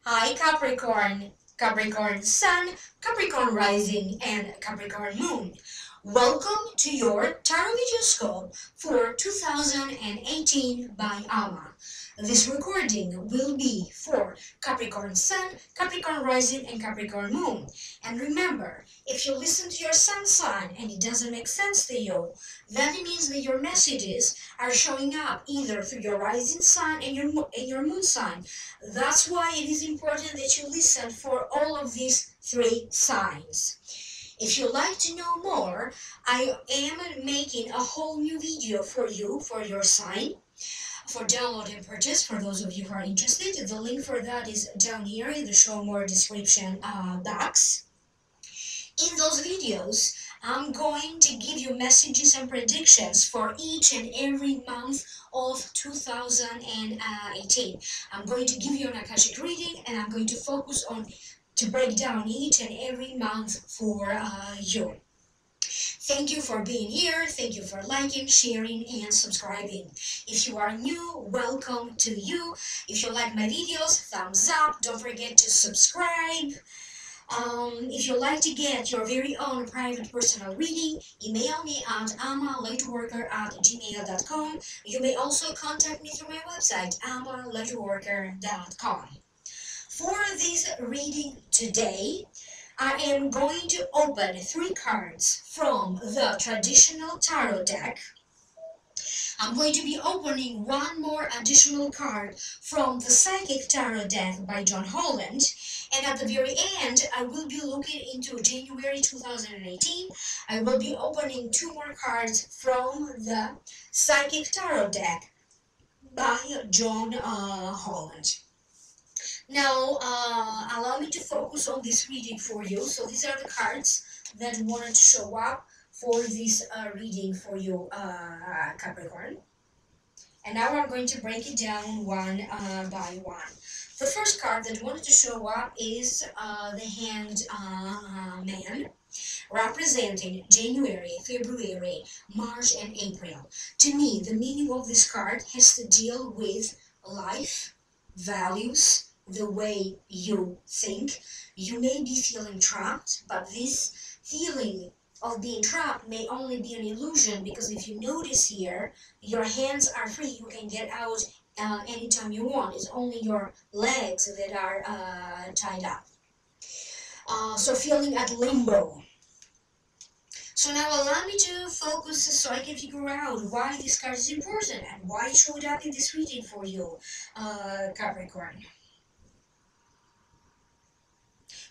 Hi Capricorn, Capricorn Sun, Capricorn Rising, and Capricorn Moon. Welcome to your Tarot Videoscope for 2018 by Alma. This recording will be for Capricorn Sun, Capricorn Rising, and Capricorn Moon. And remember, if you listen to your sun sign and it doesn't make sense to you, that means that your messages are showing up either through your rising sign and your moon sign. That's why it is important that you listen for all of these three signs. If you'd like to know more, I am making a whole new video for you, for your sign, for download and purchase, for those of you who are interested. The link for that is down here in the show more description box. In those videos, I'm going to give you messages and predictions for each and every month of 2018. I'm going to give you an Akashic reading, and I'm going to focus on to break down each and every month for you. Thank you for being here. Thank you for liking, sharing, and subscribing. If you are new, welcome to you. If you like my videos, thumbs up. Don't forget to subscribe. If you'd like to get your very own private personal reading, email me at amalightworker@gmail.com. You may also contact me through my website, amalightworker.com. For this reading today, I am going to open 3 cards from the traditional tarot deck. I'm going to be opening one more additional card from the Psychic Tarot deck by John Holland. And at the very end, I will be looking into January 2018. I will be opening 2 more cards from the Psychic Tarot deck by John Holland. Now, allow me to focus on this reading for you. So these are the cards that wanted to show up for this reading for you, Capricorn. And now I'm going to break it down one by one. The first card that wanted to show up is the Hanged Man, representing January, February, March, and April. To me, the meaning of this card has to deal with life, values, the way you think. You may be feeling trapped, but this feeling of being trapped may only be an illusion, because if you notice here, your hands are free. You can get out anytime you want. It's only your legs that are tied up. So feeling at limbo. So now allow me to focus so I can figure out why this card is important and why it showed up in this reading for you, Capricorn.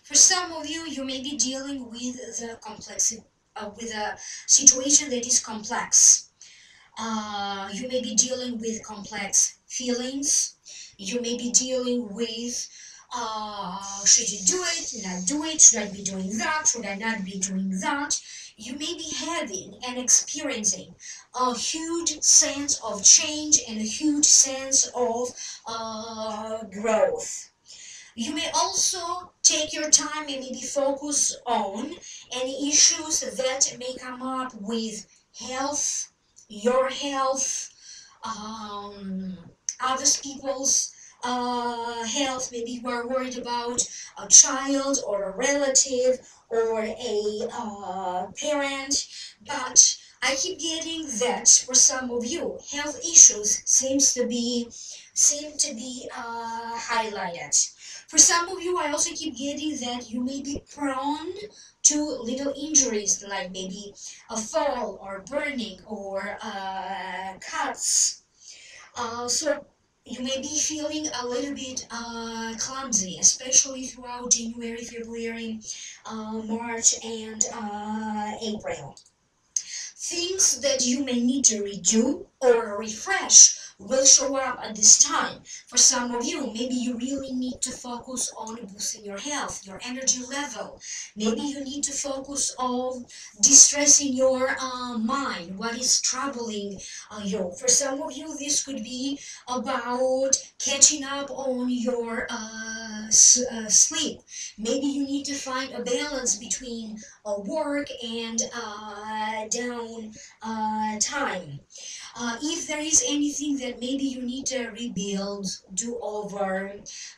For some of you, you may be dealing with the complexity, with a situation that is complex. You may be dealing with complex feelings. You may be dealing with, should you do it, not do it, should I be doing that, should I not be doing that? You may be having and experiencing a huge sense of change and a huge sense of growth. You may also take your time and maybe focus on any issues that may come up with health, your health, other people's health. Maybe you are worried about a child or a relative or a parent, but I keep getting that for some of you, health issues seem to be highlighted. For some of you, I also keep getting that you may be prone to little injuries, like maybe a fall or burning or cuts. So you may be feeling a little bit clumsy, especially throughout January, February, March, and April. Things that you may need to redo or refresh will show up at this time. For some of you, maybe you really need to focus on boosting your health, your energy level. Maybe you need to focus on distressing your mind, what is troubling you. For some of you, this could be about catching up on your sleep. Maybe you need to find a balance between work and down time. If there is anything that maybe you need to rebuild, do over,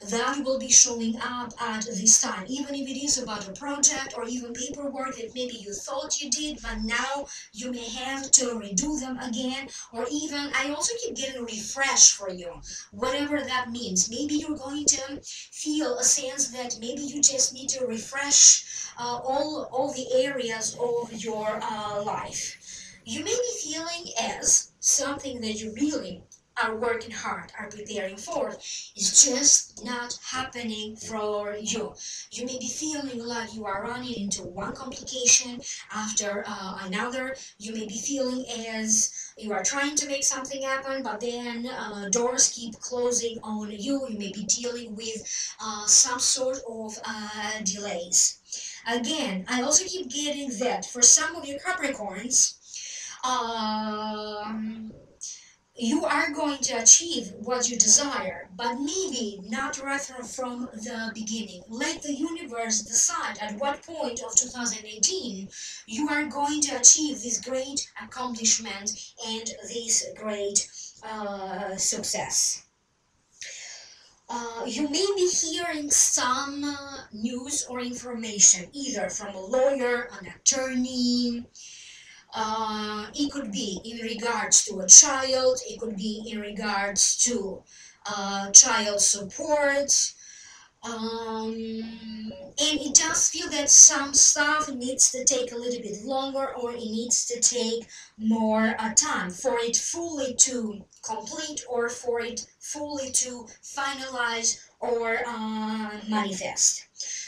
that will be showing up at this time. Even if it is about a project or even paperwork that maybe you thought you did, but now you may have to redo them again. Or even, I also keep getting refresh for you, whatever that means. Maybe you're going to feel a sense that maybe you just need to refresh all the areas of your life. You may be feeling as something that you really are working hard, are preparing for, is just not happening for you. You may be feeling like you are running into one complication after another. You may be feeling as you are trying to make something happen, but then doors keep closing on you. You may be dealing with some sort of delays. Again, I also keep getting that for some of you Capricorns, um, you are going to achieve what you desire, but maybe not right from the beginning. Let the universe decide at what point of 2018 you are going to achieve this great accomplishment and this great success. You may be hearing some news or information either from a lawyer, an attorney. It could be in regards to a child, it could be in regards to child support, and it does feel that some stuff needs to take a little bit longer, or it needs to take more time for it fully to complete, or for it fully to finalize or manifest.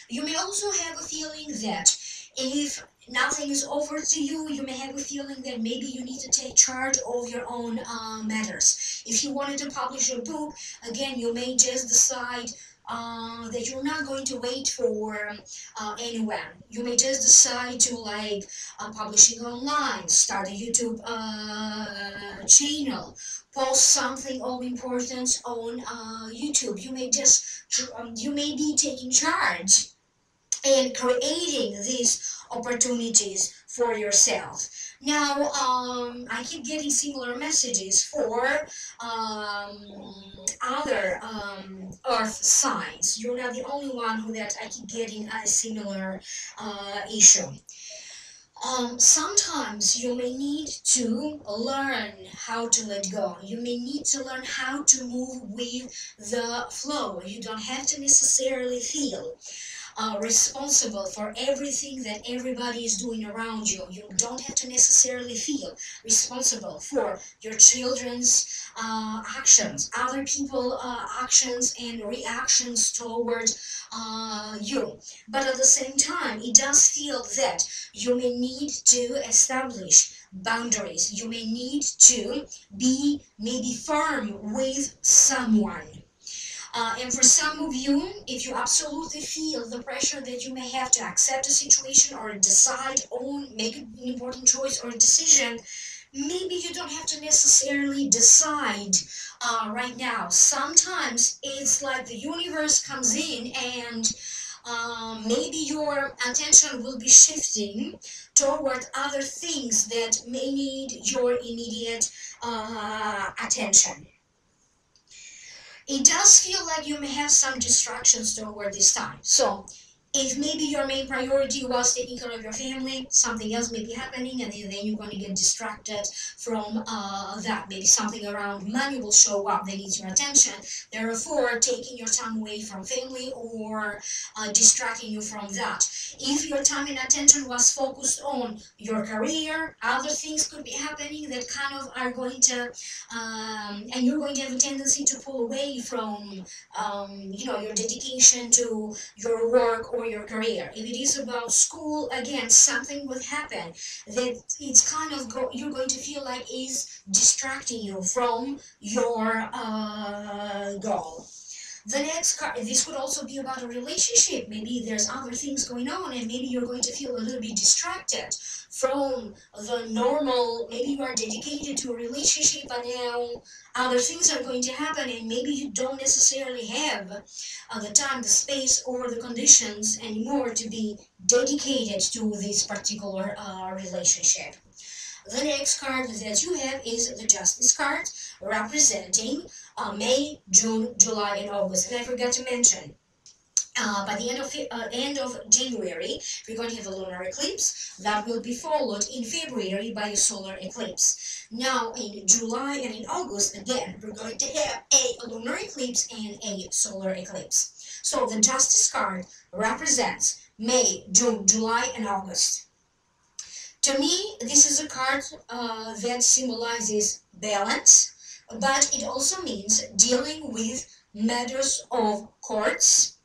You may also have a feeling that if nothing is over to you, you may have a feeling that maybe you need to take charge of your own matters. If you wanted to publish a book, again, you may just decide that you're not going to wait for anyone. You may just decide to publishing online, start a YouTube channel, post something of importance on YouTube. You may be taking charge and creating these opportunities for yourself. Now, I keep getting similar messages for other earth signs. You're not the only one who that I keep getting a similar issue. Sometimes you may need to learn how to let go. You may need to learn how to move with the flow. You don't have to necessarily feel responsible for everything that everybody is doing around you. You don't have to necessarily feel responsible for your children's actions, other people actions and reactions towards you. But at the same time, it does feel that you may need to establish boundaries. You may need to be maybe firm with someone. And for some of you, if you absolutely feel the pressure that you may have to accept a situation or decide on, make an important choice or decision, maybe you don't have to necessarily decide right now. Sometimes it's like the universe comes in and maybe your attention will be shifting toward other things that may need your immediate attention. It does feel like you may have some distractions toward this time. So if maybe your main priority was taking care of your family, something else may be happening, and then you're going to get distracted from that. Maybe something around money will show up that needs your attention. Therefore, taking your time away from family or distracting you from that. If your time and attention was focused on your career, other things could be happening that kind of are going to, and you're going to have a tendency to pull away from, your dedication to your work or your career. If it is about school, again, something would happen that it's kind of you're going to feel like is distracting you from your goal. The next card, this could also be about a relationship. Maybe there's other things going on and maybe you're going to feel a little bit distracted from the normal. Maybe you are dedicated to a relationship but now other things are going to happen and maybe you don't necessarily have the time, the space, or the conditions anymore to be dedicated to this particular relationship. The next card that you have is the Justice card, representing May, June, July, and August. And I forgot to mention, by the end of January, we're going to have a lunar eclipse that will be followed in February by a solar eclipse. Now, in July and in August, again, we're going to have a lunar eclipse and a solar eclipse. So the Justice card represents May, June, July, and August. To me, this is a card that symbolizes balance, but it also means dealing with matters of courts,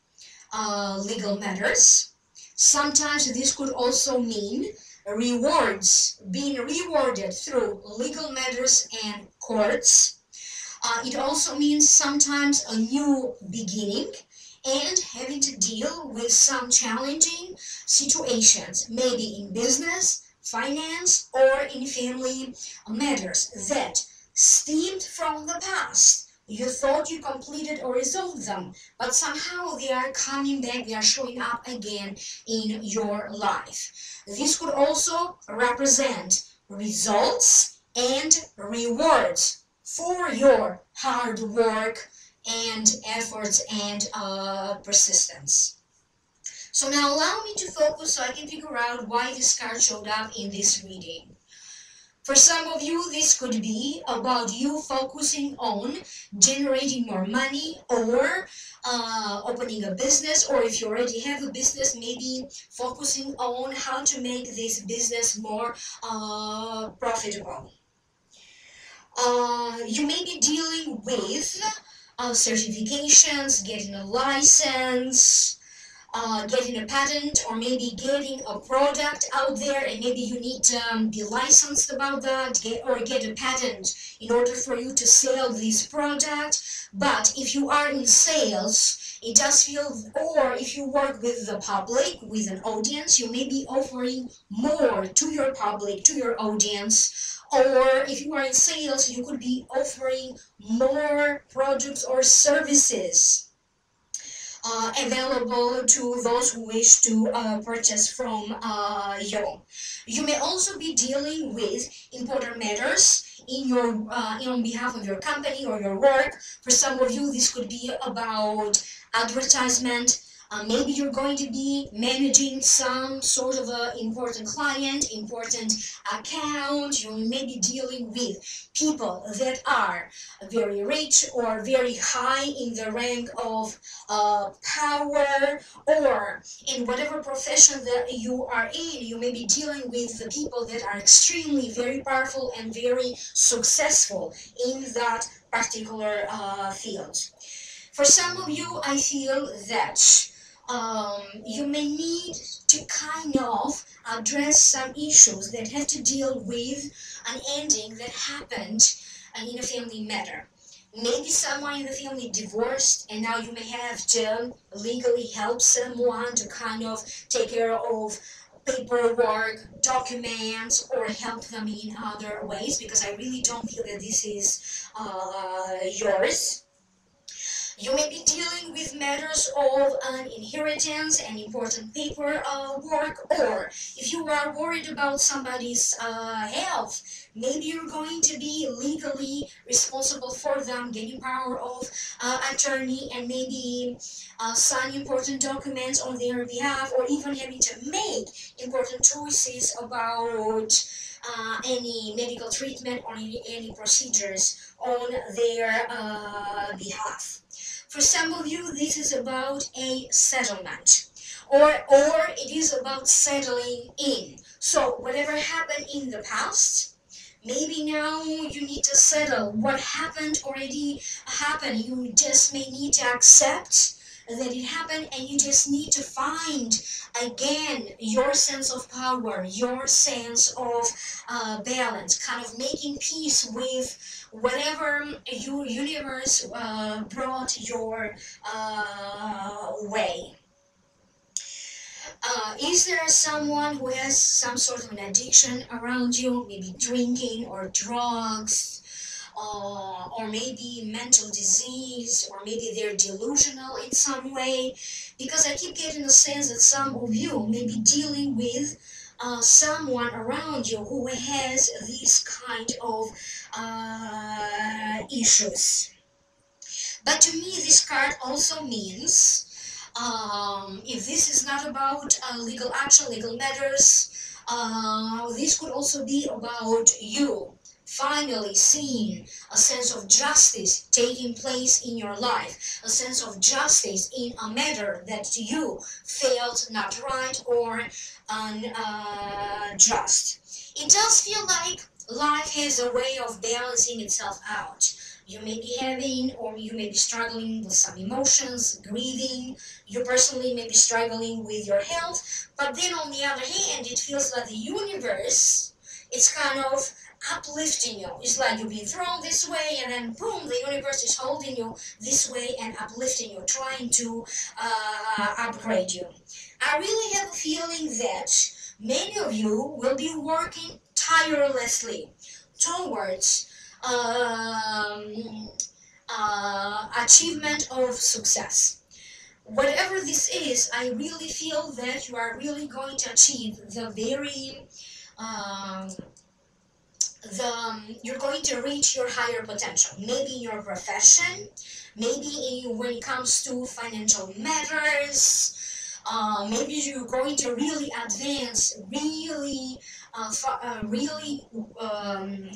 legal matters. Sometimes this could also mean rewards, being rewarded through legal matters and courts. It also means sometimes a new beginning and having to deal with some challenging situations, maybe in business, finance, or in family matters that stemmed from the past. You thought you completed or resolved them, but somehow they are coming back, they are showing up again in your life. This could also represent results and rewards for your hard work and efforts and persistence. So now allow me to focus so I can figure out why this card showed up in this reading. For some of you, this could be about you focusing on generating more money or opening a business, or if you already have a business, maybe focusing on how to make this business more profitable. You may be dealing with certifications, getting a license, getting a patent, or maybe getting a product out there and maybe you need to be licensed about that, get a patent in order for you to sell this product. But if you are in sales, it does feel, or if you work with the public, with an audience, you may be offering more to your public, to your audience. Or if you are in sales, you could be offering more products or services available to those who wish to purchase from you. You may also be dealing with important matters in your on behalf of your company or your work. For some of you, this could be about advertisement. Maybe you're going to be managing some sort of important client, important account. You may be dealing with people that are very rich or very high in the rank of power, or in whatever profession that you are in, you may be dealing with the people that are extremely very powerful and very successful in that particular field. For some of you, I feel that you may need to kind of address some issues that have to deal with an ending that happened in a family matter. Maybe someone in the family divorced and now you may have to legally help someone to kind of take care of paperwork, documents, or help them in other ways, because I really don't feel that this is yours. You may be dealing with matters of an inheritance and important paperwork, or if you are worried about somebody's health, maybe you're going to be legally responsible for them, getting power of attorney, and maybe sign important documents on their behalf, or even having to make important choices about any medical treatment or any procedures on their behalf. For some of you, this is about a settlement, or it is about settling in. So whatever happened in the past, maybe now you need to settle. What happened already happened. You just may need to accept that it happened, and you just need to find again your sense of power, your sense of balance, kind of making peace with whatever your universe brought your way. Is there someone who has some sort of an addiction around you, maybe drinking or drugs, or maybe mental disease, or maybe they're delusional in some way? Because I keep getting the sense that some of you may be dealing with someone around you who has these kind of issues. But to me, this card also means, if this is not about legal action, legal matters, this could also be about you finally seeing a sense of justice taking place in your life, a sense of justice in a matter that to you felt not right or unjust. It does feel like life has a way of balancing itself out. You may be having, or you may be struggling with some emotions, grieving. You personally may be struggling with your health. But then on the other hand, it feels like the universe is kind of uplifting you. It's like you've been thrown this way, and then boom, the universe is holding you this way and uplifting you, trying to upgrade you. I really have a feeling that many of you will be working tirelessly towards achievement of success. Whatever this is, I really feel that you are really going to achieve the very you're going to reach your higher potential. Maybe in your profession, maybe when it comes to financial matters. Maybe you're going to really advance, really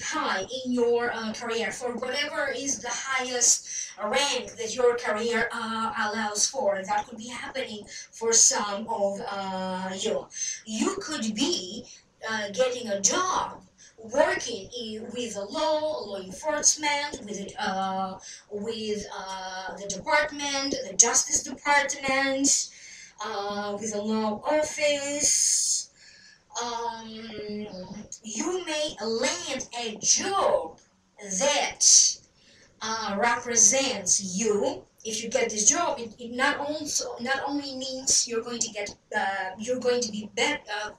high in your career, for whatever is the highest rank that your career allows for. That could be happening for some of you. You could be getting a job working with the law enforcement, with the department, the justice department, with the law office. You may land a job that represents you. If you get this job, it not only means you're going to get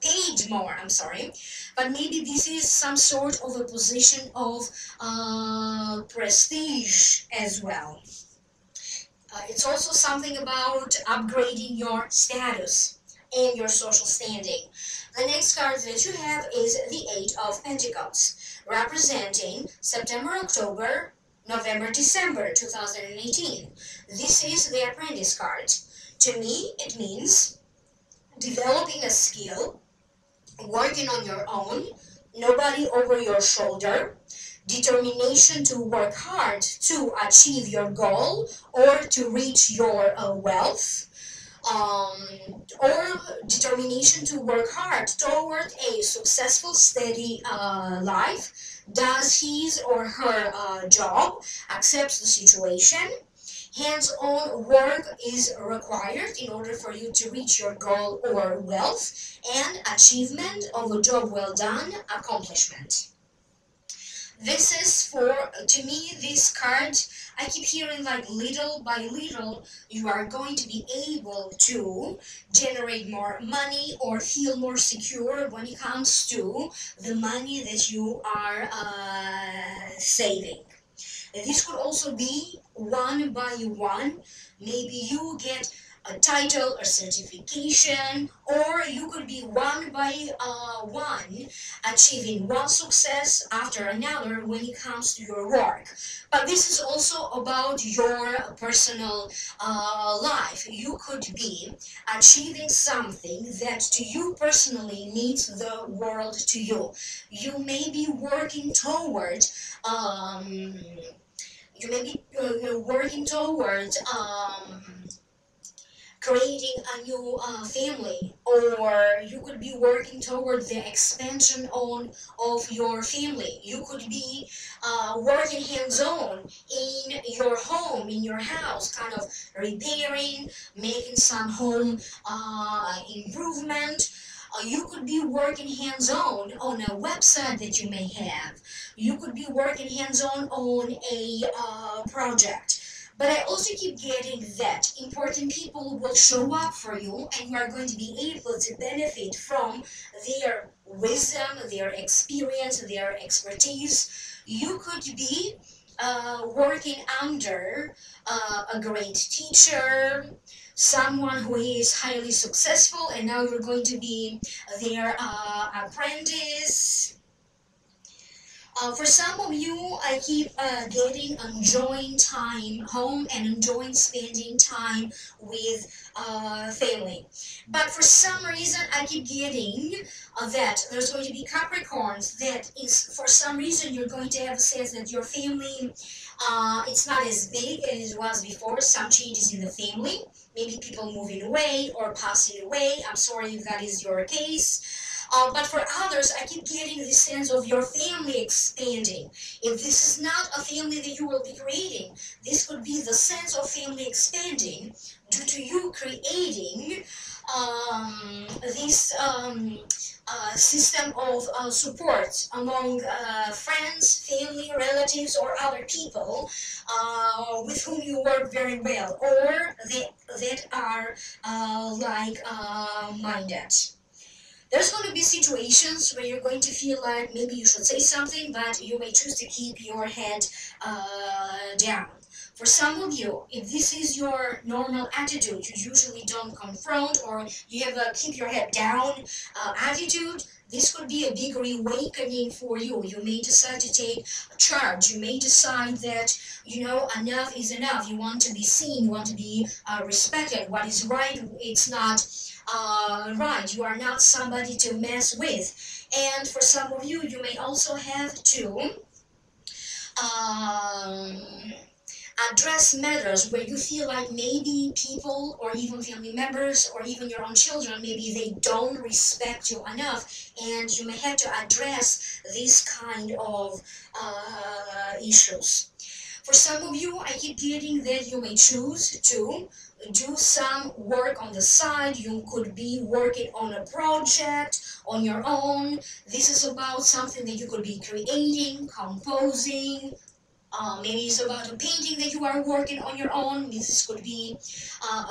paid more. I'm sorry, but maybe this is some sort of a position of prestige as well. It's also something about upgrading your status and your social standing. The next card that you have is the Eight of Pentacles, representing September, October, November, December 2018. This is the Apprentice card. To me, it means developing a skill, working on your own, nobody over your shoulder, determination to work hard to achieve your goal or to reach your wealth, or determination to work hard toward a successful, steady life, does his or her job, accepts the situation. Hands-on work is required in order for you to reach your goal or wealth, and achievement of a job well done, accomplishment. This is to me, this card, I keep hearing like little by little, you are going to be able to generate more money or feel more secure when it comes to the money that you are saving. This could also be one by one. Maybe you get a title or certification, or you could be one by one achieving one success after another when it comes to your work. But this is also about your personal life. You could be achieving something that to you personally means the world to you. You may be working toward creating a new family, or you could be working toward the expansion of your family. You could be working hands-on in your home, in your house, kind of repairing, making some home improvement. You could be working hands-on on a website that you may have. You could be working hands-on on a project. But I also keep getting that important people will show up for you, and you are going to be able to benefit from their wisdom, their experience, their expertise. You could be working under a great teacher, someone who is highly successful, and now you're going to be their apprentice. For some of you, I keep getting enjoying time home and enjoying spending time with family. But for some reason, I keep getting that there's going to be Capricorns that is, for some reason, you're going to have a sense that your family, it's not as big as it was before. Some changes in the family, maybe people moving away or passing away. I'm sorry if that is your case. But for others, I keep getting this sense of your family expanding. If this is not a family that you will be creating, this could be the sense of family expanding due to you creating this system of support among friends, family, relatives, or other people with whom you work very well, or that are like-minded. There's going to be situations where you're going to feel like maybe you should say something, but you may choose to keep your head down. For some of you, if this is your normal attitude, you usually don't confront, or you have a keep your head down attitude, this could be a big awakening for you. You may decide to take charge. You may decide that, you know, enough is enough. You want to be seen. You want to be respected. What is right, it's not right. You are not somebody to mess with. And for some of you, you may also have to address matters where you feel like maybe people or even family members or even your own children, maybe they don't respect you enough, and you may have to address these kind of issues. For some of you, I keep getting that you may choose to do some work on the side. You could be working on a project on your own. This is about something that you could be creating, composing. Maybe it's about a painting that you are working on your own. This could be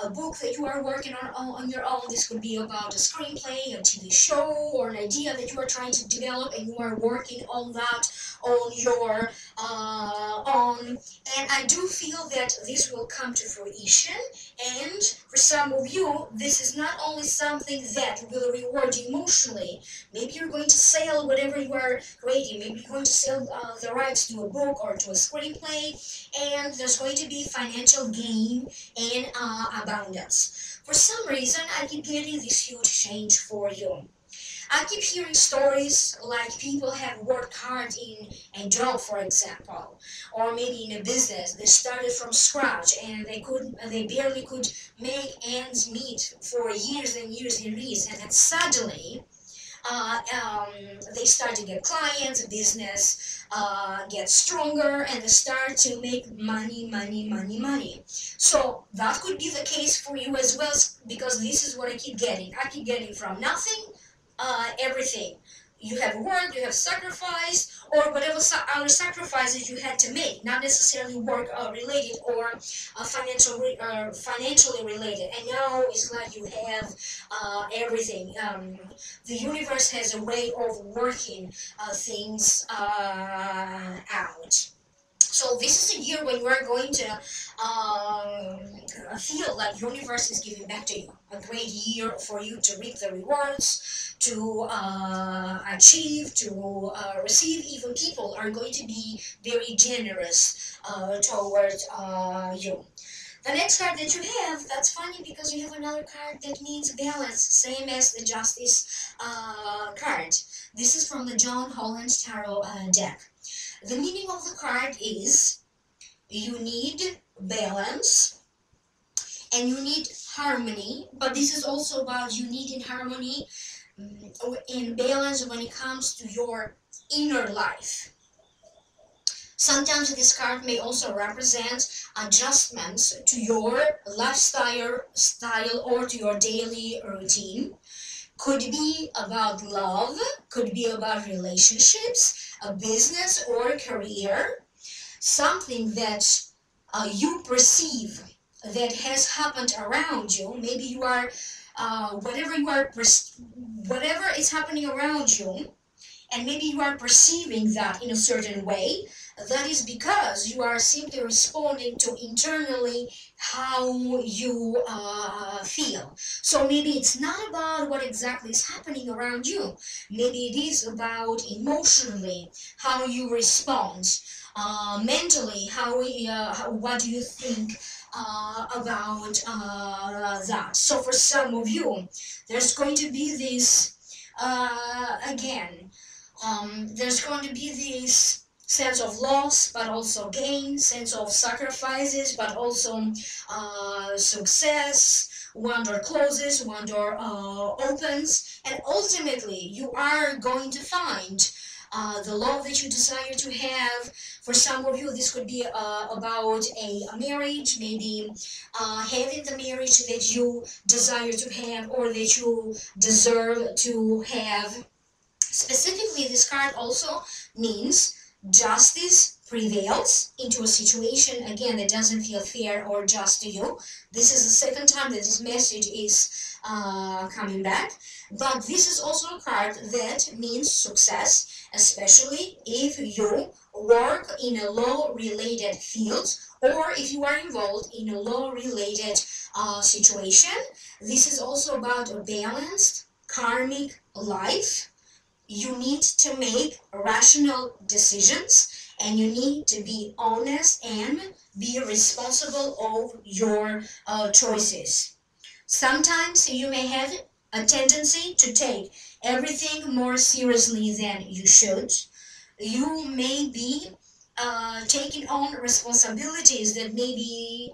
a book that you are working on your own. This could be about a screenplay, a TV show, or an idea that you are trying to develop, and you are working on that on your own. And I do feel that this will come to fruition. And for some of you, this is not only something that will reward you emotionally. Maybe you're going to sell whatever you are creating. Maybe you're going to sell the rights to a book or to a screenplay, and there's going to be financial gain and abundance. For some reason, I keep getting this huge change for you. I keep hearing stories like people have worked hard in a job, for example, or maybe in a business. They started from scratch and they barely could make ends meet for years and years and years, and then suddenly they start to get clients, business gets stronger, and they start to make money, money, money, money. So that could be the case for you as well, because this is what I keep getting. I keep getting from nothing, everything. You have worked, you have sacrificed, or whatever other sacrifices you had to make, not necessarily work related or financially related. And now it's like you have everything. The universe has a way of working things out. So this is a year when you are going to feel like the universe is giving back to you. A great year for you to reap the rewards, to achieve, to receive. Even people are going to be very generous towards you. The next card that you have, that's funny because you have another card that means balance, same as the Justice card. This is from the John Holland Tarot deck. The meaning of the card is you need balance and you need harmony, but this is also about you needing harmony and balance when it comes to your inner life. Sometimes this card may also represent adjustments to your lifestyle or to your daily routine. Could be about love, could be about relationships, a business or a career, something that you perceive that has happened around you. Maybe you are, whatever is happening around you, and maybe you are perceiving that in a certain way. That is because you are simply responding to internally how you feel. So maybe it's not about what exactly is happening around you. Maybe it is about emotionally how you respond. Mentally, what do you think about that? So for some of you, there's going to be this again. There's going to be this sense of loss, but also gain, sense of sacrifices, but also success. One door closes, one door opens, and ultimately you are going to find the love that you desire to have. For some of you, this could be about a marriage, maybe having the marriage that you desire to have or that you deserve to have. Specifically, this card also means justice prevails into a situation, again, that doesn't feel fair or just to you. This is the second time that this message is coming back. But this is also a card that means success, especially if you work in a law-related field or if you are involved in a law-related situation. This is also about a balanced karmic life. You need to make rational decisions and you need to be honest and be responsible of your choices. Sometimes you may have a tendency to take everything more seriously than you should. You may be taking on responsibilities that maybe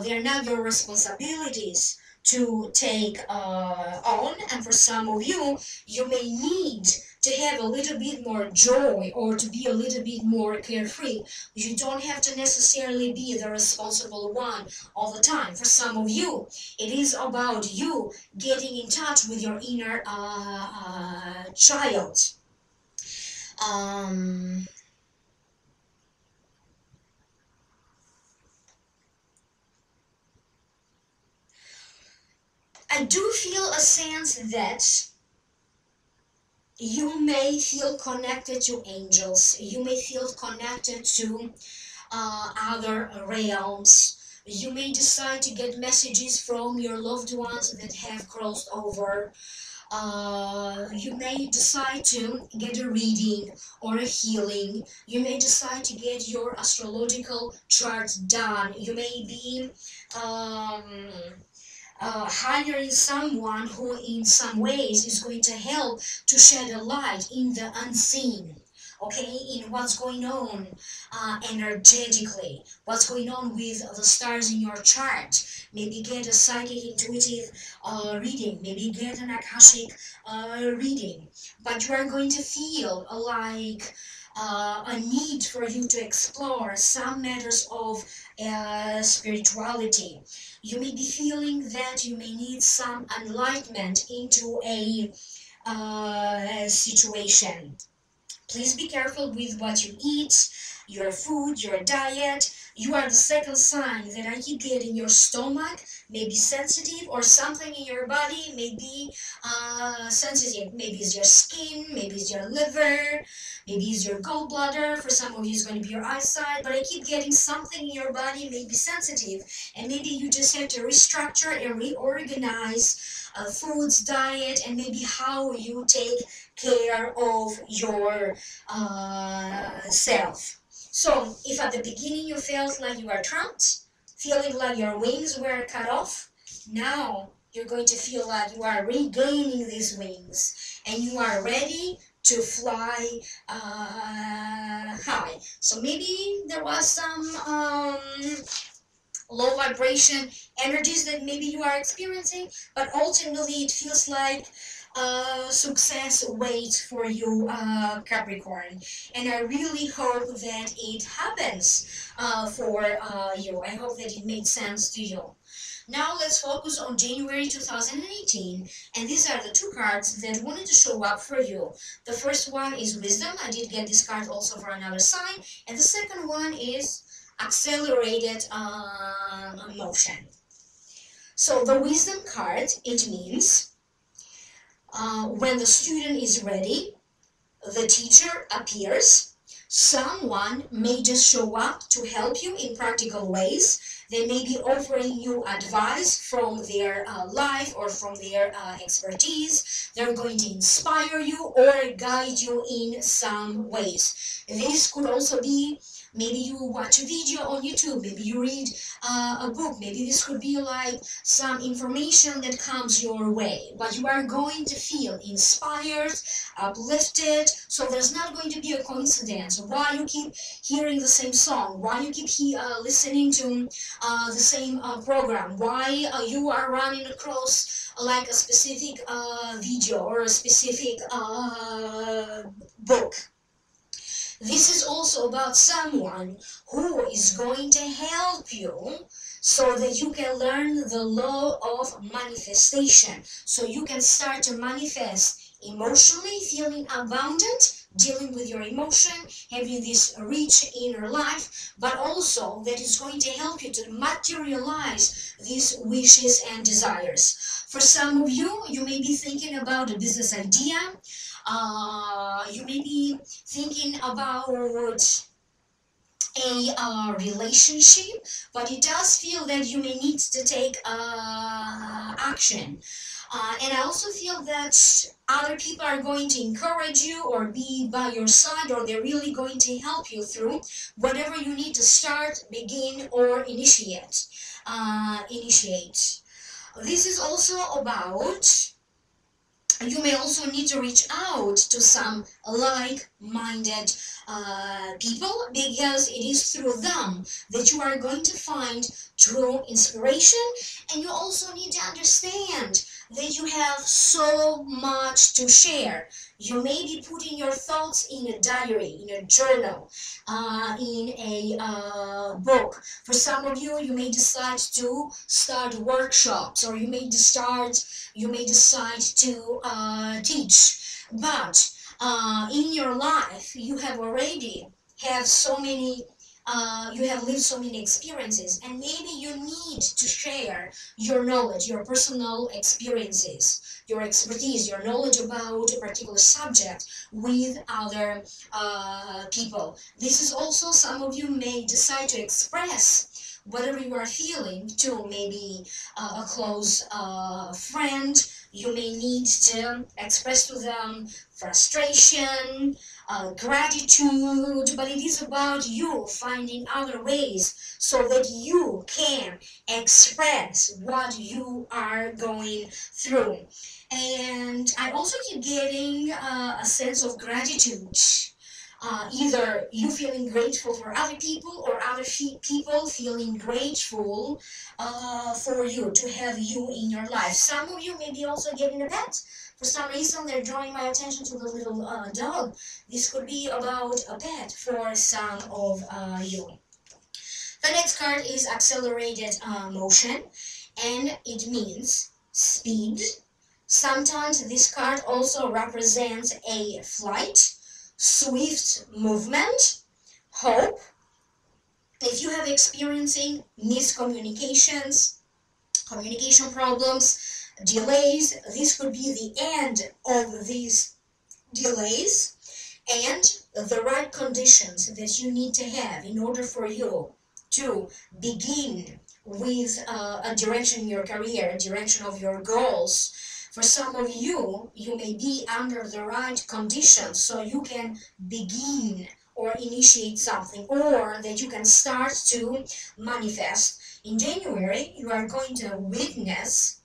they're not your responsibilities to take on, and for some of you, you may need to have a little bit more joy or to be a little bit more carefree. You don't have to necessarily be the responsible one all the time. For some of you, it is about you getting in touch with your inner child. Um, I do feel a sense that you may feel connected to angels. You may feel connected to other realms. You may decide to get messages from your loved ones that have crossed over. You may decide to get a reading or a healing. You may decide to get your astrological chart done. You may be hiring someone who in some ways is going to help to shed a light in the unseen, okay, in what's going on energetically, what's going on with the stars in your chart. Maybe get a psychic intuitive reading, maybe get an Akashic reading, but you are going to feel like a need for you to explore some matters of spirituality. You may be feeling that you may need some enlightenment into a situation. Please be careful with what you eat, your food, your diet. You are the second sign that I keep getting. Your stomach may be sensitive or something in your body may be sensitive. Maybe it's your skin, maybe it's your liver, maybe it's your gallbladder. For some of you, it's going to be your eyesight. But I keep getting something in your body may be sensitive. And maybe you just have to restructure and reorganize foods, diet, and maybe how you take care of your self. So if at the beginning you felt like you were trapped, feeling like your wings were cut off, now you're going to feel like you are regaining these wings and you are ready to fly high. So maybe there was some low vibration energies that maybe you are experiencing, but ultimately it feels like success waits for you, Capricorn. And I really hope that it happens for you. I hope that it made sense to you. Now let's focus on January 2018, and these are the two cards that wanted to show up for you. The first one is Wisdom. I did get this card also for another sign, and the second one is Accelerated Motion. So the Wisdom card, it means when the student is ready, the teacher appears. Someone may just show up to help you in practical ways. They may be offering you advice from their life or from their expertise. They're going to inspire you or guide you in some ways. This could also be maybe you watch a video on YouTube, maybe you read a book, maybe this could be like some information that comes your way, but you are going to feel inspired, uplifted, so there's not going to be a coincidence why you keep hearing the same song, why you keep listening to the same program, why you are running across like a specific video or a specific book. This is also about someone who is going to help you so that you can learn the law of manifestation. So you can start to manifest emotionally, feeling abundant, dealing with your emotion, having this rich inner life, but also that is going to help you to materialize these wishes and desires. For some of you, you may be thinking about a business idea. You may be thinking about a relationship, but it does feel that you may need to take action. And I also feel that other people are going to encourage you or be by your side, or they're really going to help you through whatever you need to start, begin, or initiate. This is also about, you may also need to reach out to some like-minded people, because it is through them that you are going to find true inspiration. And you also need to understand that you have so much to share. You may be putting your thoughts in a diary, in a journal, in a book. For some of you, you may decide to start workshops, or you may decide to teach. But in your life, you have already have so many you have lived so many experiences, and maybe you need to share your knowledge, your personal experiences, your expertise, your knowledge about a particular subject with other people. This is also, some of you may decide to express whatever you are feeling to maybe a close friend. You may need to express to them frustration, gratitude, but it is about you finding other ways so that you can express what you are going through. And I also keep getting a sense of gratitude. Either you feeling grateful for other people, or other people feeling grateful for you, to have you in your life. Some of you may be also getting a pet. For some reason, they're drawing my attention to the little dog. This could be about a pet for some of you. The next card is Accelerated Motion, and it means speed. Sometimes this card also represents a flight, swift movement, hope. If you have experiencing miscommunications, communication problems, delays, this could be the end of these delays, and the right conditions that you need to have in order for you to begin with a direction in your career, a direction of your goals. For some of you, you may be under the right conditions so you can begin or initiate something, or that you can start to manifest. In January, you are going to witness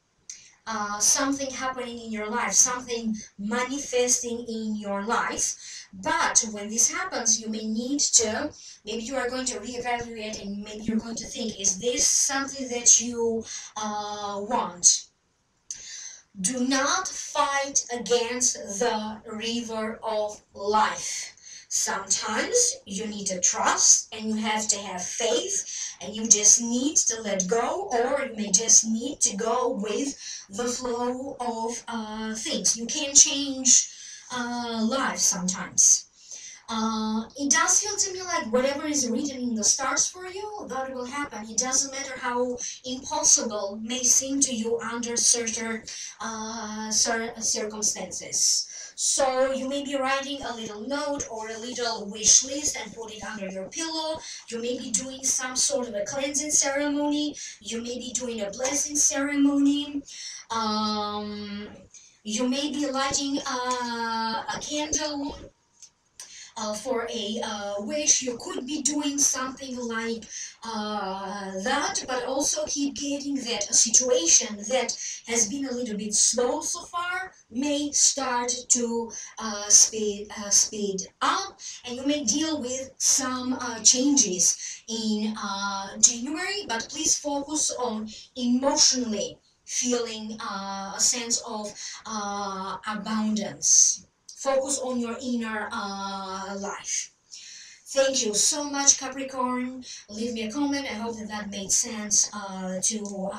something happening in your life, something manifesting in your life. But when this happens, you may need to, maybe you are going to reevaluate, and maybe you're going to think, is this something that you want? Do not fight against the river of life. Sometimes you need to trust and you have to have faith and you just need to let go, or you may just need to go with the flow of things. You can change life sometimes. It does feel to me like whatever is written in the stars for you, that will happen. It doesn't matter how impossible may seem to you under certain circumstances. So you may be writing a little note or a little wish list and put it under your pillow. You may be doing some sort of a cleansing ceremony. You may be doing a blessing ceremony. Um, you may be lighting a candle for a wish. You could be doing something like that, but also keep getting that a situation that has been a little bit slow so far may start to speed up, and you may deal with some changes in January, but please focus on emotionally feeling a sense of abundance. Focus on your inner life. Thank you so much, Capricorn. Leave me a comment. I hope that that made sense to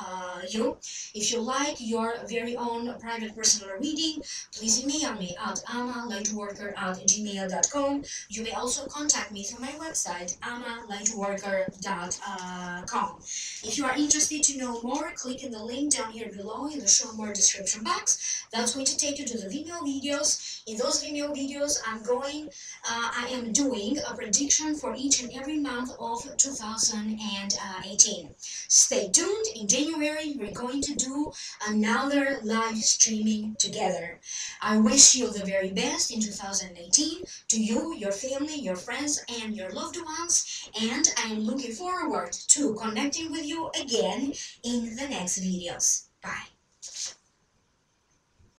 you. If you like your very own private personal reading, please email me at amalightworker@gmail.com. You may also contact me through my website, amalightworker.com. If you are interested to know more, click in the link down here below in the show more description box. That's going to take you to the Vimeo videos. In those Vimeo videos, I am doing a prediction for each and every month of 2018. Stay tuned. In January, we're going to do another live streaming together. I wish you the very best in 2018 to you, your family, your friends, and your loved ones. And I am looking forward to connecting with you again in the next videos. Bye.